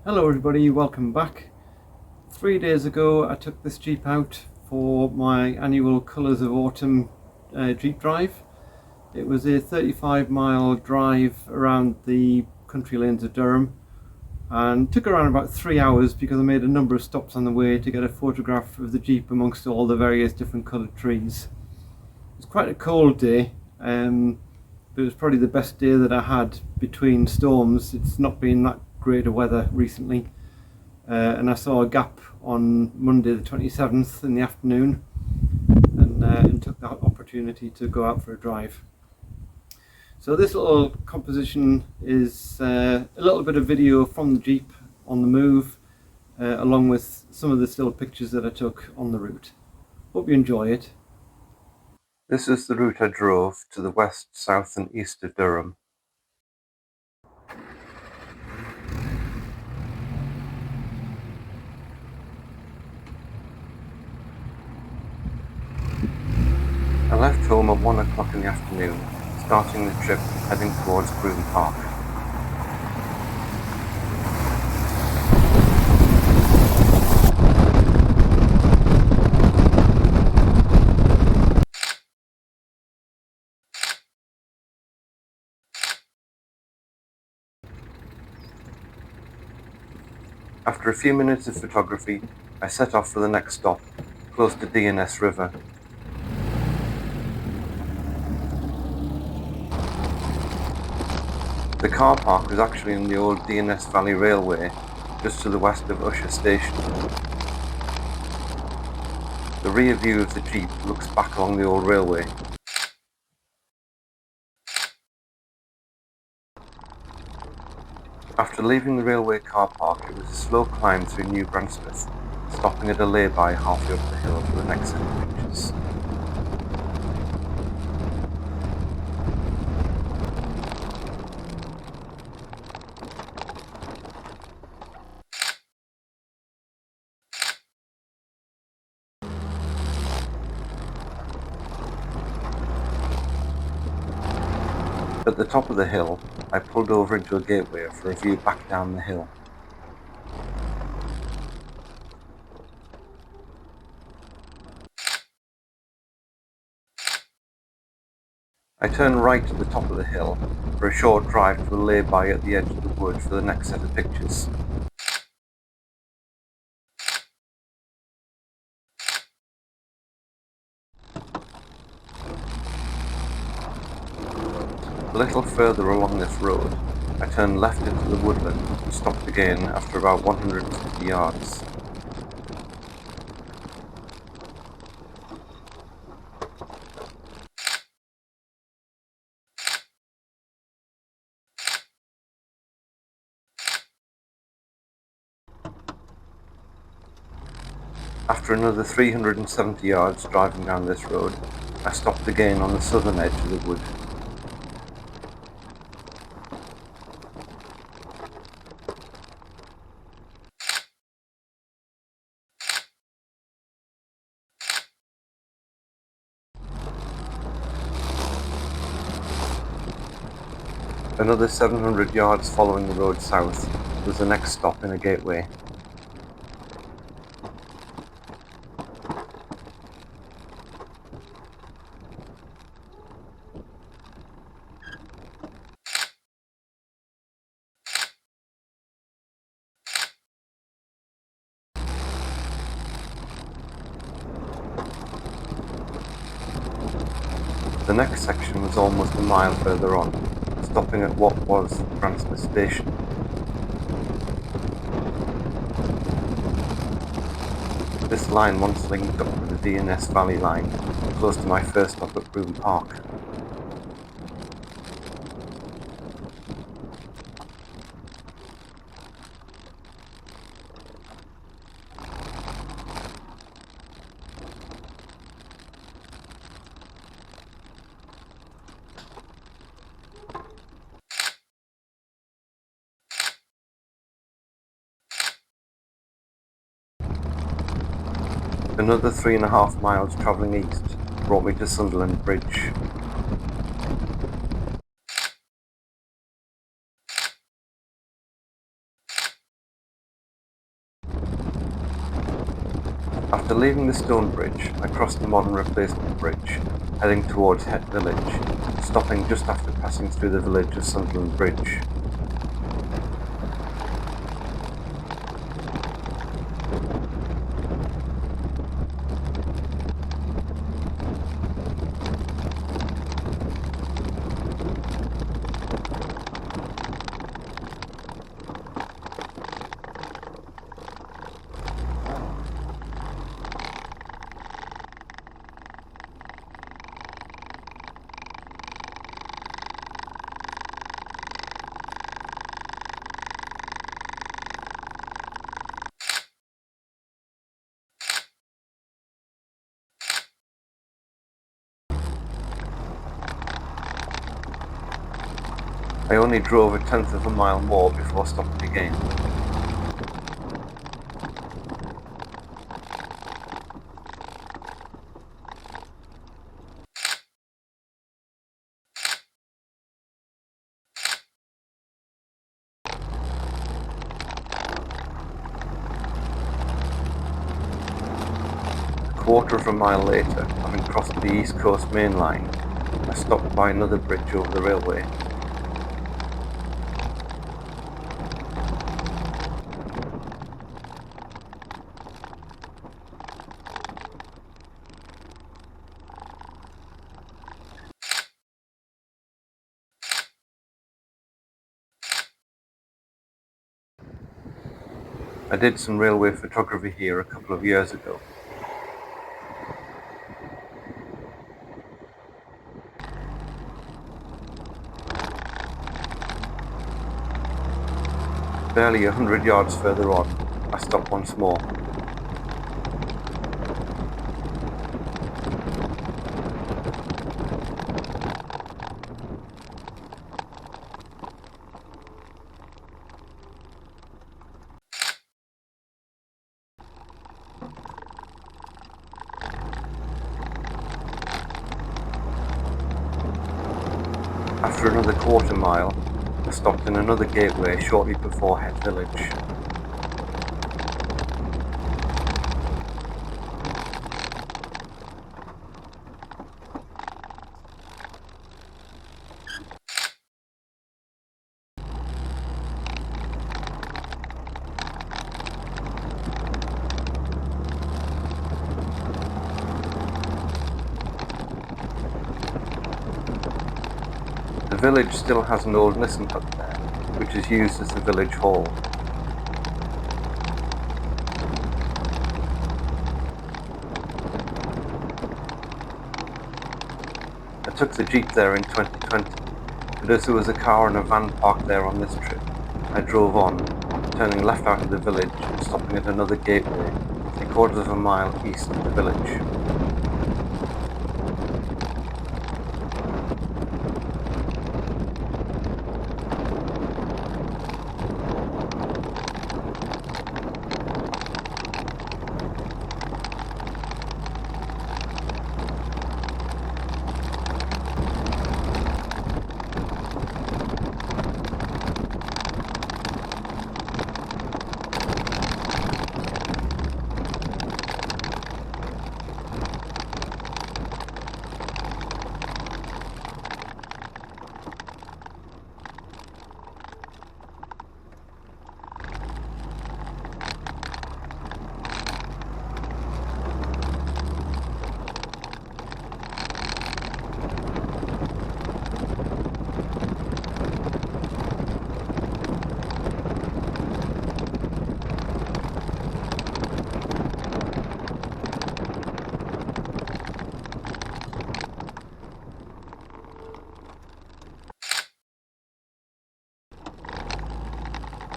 Hello everybody, welcome back. 3 days ago I took this Jeep out for my annual Colours of Autumn Jeep drive. It was a 35-mile drive around the country lanes of Durham and took around about 3 hours because I made a number of stops on the way to get a photograph of the Jeep amongst all the various different coloured trees. It was quite a cold day, but it was probably the best day that I had between storms. It's not been that great of weather recently. And I saw a gap on Monday the 27th in the afternoon and took that opportunity to go out for a drive. So this little composition is a little bit of video from the Jeep on the move, along with some of the still pictures that I took on the route. Hope you enjoy it. This is the route I drove to the west, south and east of Durham. I left home at 1 o'clock in the afternoon, starting the trip heading towards Broome Park. After a few minutes of photography, I set off for the next stop, close to D&S River. The car park was actually in the old D&S Valley Railway, just to the west of Usher Station. The rear view of the Jeep looks back along the old railway. After leaving the railway car park, it was a slow climb through New Brunswick, stopping at a lay-by halfway up the hill for the next set of pictures. At the top of the hill, I pulled over into a gateway for a view back down the hill. I turned right at the top of the hill for a short drive to a lay-by at the edge of the wood for the next set of pictures. A little further along this road, I turned left into the woodland and stopped again after about 150 yards. After another 370 yards driving down this road, I stopped again on the southern edge of the wood. Another 700 yards following the road south was the next stop in a gateway. The next section was almost a mile further on, stopping at what was Brunswick Station. This line once linked up with the D&S Valley line, close to my first stop at Broome Park. Another 3.5 miles travelling east brought me to Sunderland Bridge. After leaving the stone bridge, I crossed the modern replacement bridge, heading towards Het village, stopping just after passing through the village of Sunderland Bridge. I only drove 1/10 of a mile more before stopping again. A quarter of a mile later, having crossed the East Coast Main Line, I stopped by another bridge over the railway. I did some railway photography here a couple of years ago. Barely 100 yards further on, I stopped once more. After another quarter mile, I stopped in another gateway shortly before Het village. The village still has an old listen hut there, which is used as the village hall. I took the Jeep there in 2020, but as there was a car and a van parked there on this trip, I drove on, turning left out of the village and stopping at another gateway, 3/4 of a mile east of the village.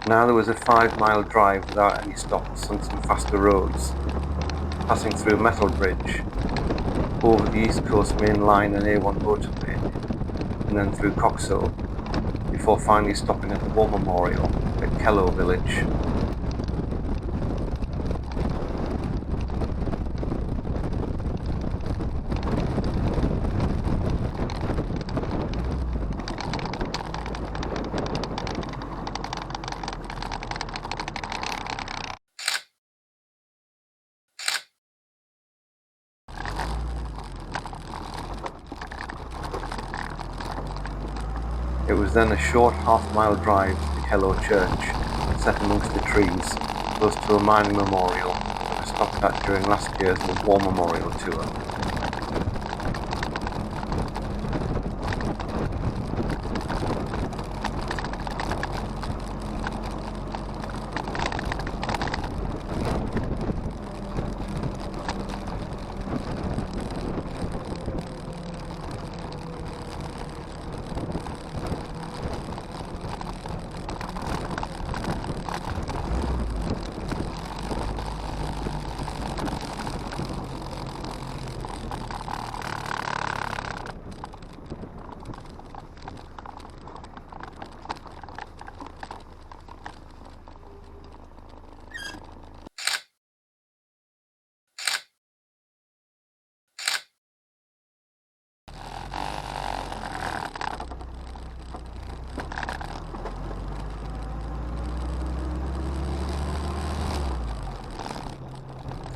Now there was a 5-mile drive without any stops on some faster roads, passing through a metal bridge, over the East Coast Main Line and A1 motorway, and then through Coxo, before finally stopping at the War Memorial at Kello village. It was then a short half-mile drive to Kellow Church, set amongst the trees, close to a mining memorial that I stopped at during last year's War Memorial tour.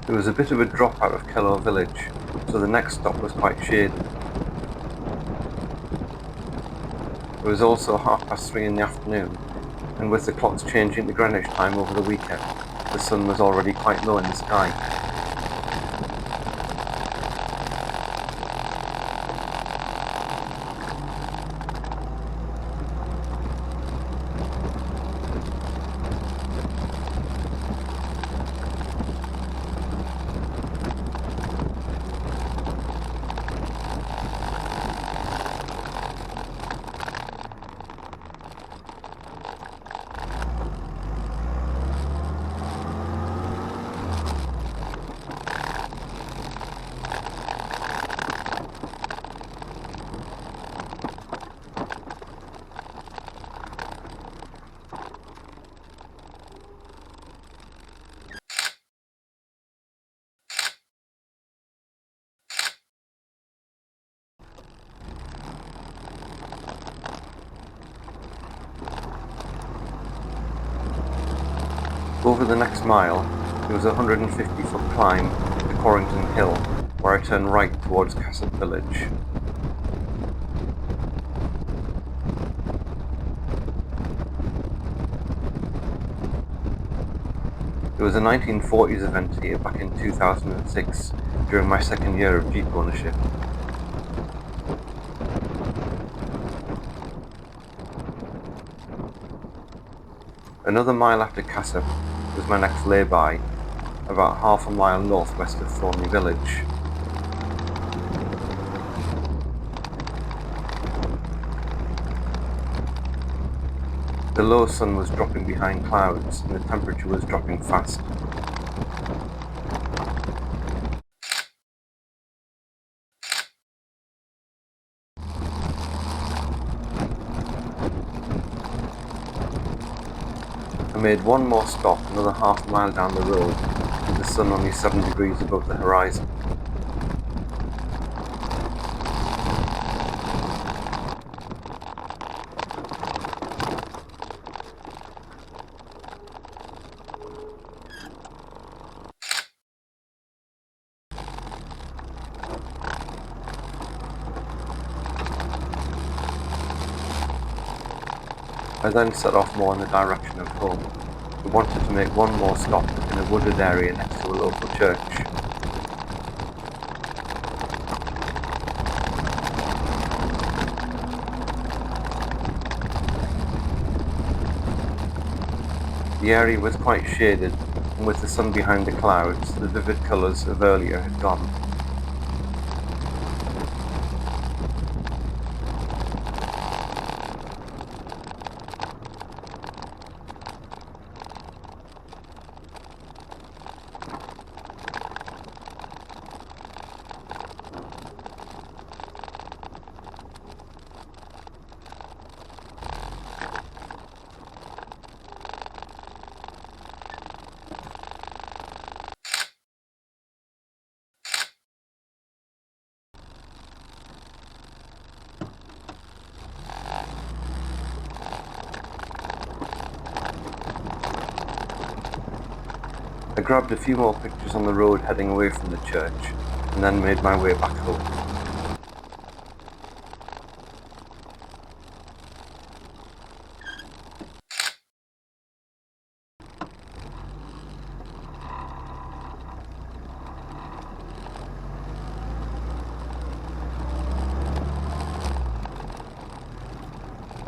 There was a bit of a drop out of Kellow village, so the next stop was quite shaded. It was also 3:30 in the afternoon, and with the clocks changing to Greenwich time over the weekend, the sun was already quite low in the sky. Over the next mile, there was a 150-foot climb to Corrington Hill, where I turned right towards Cassett village. There was a 1940s event here back in 2006 during my second year of Jeep ownership. Another mile after Cassett was my next lay-by, about half a mile northwest of Thornley village. The low sun was dropping behind clouds and the temperature was dropping fast. I made one more stop another half mile down the road, with the sun only 7 degrees above the horizon. I then set off more in the direction of home. I wanted to make one more stop in a wooded area next to a local church. The area was quite shaded, and with the sun behind the clouds, the vivid colours of earlier had gone. I grabbed a few more pictures on the road heading away from the church, and then made my way back home.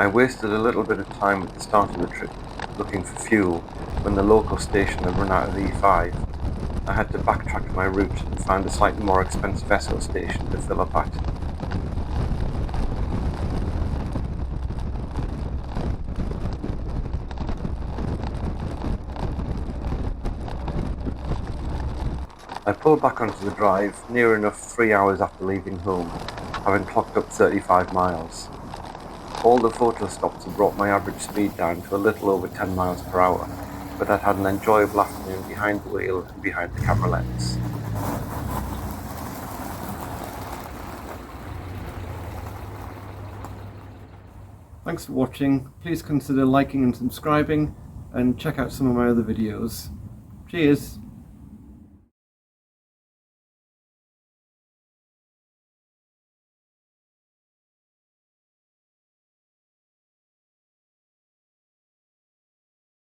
I wasted a little bit of time at the start of the trip looking for fuel when the local station had run out of the E5. I had to backtrack my route and find a slightly more expensive Esso station to fill up at. I pulled back onto the drive near enough 3 hours after leaving home, having clocked up 35 miles. All the photo stops had brought my average speed down to a little over 10 miles per hour, but I'd had an enjoyable afternoon behind the wheel and behind the camera lens. Thanks for watching. Please consider liking and subscribing, and check out some of my other videos. Cheers!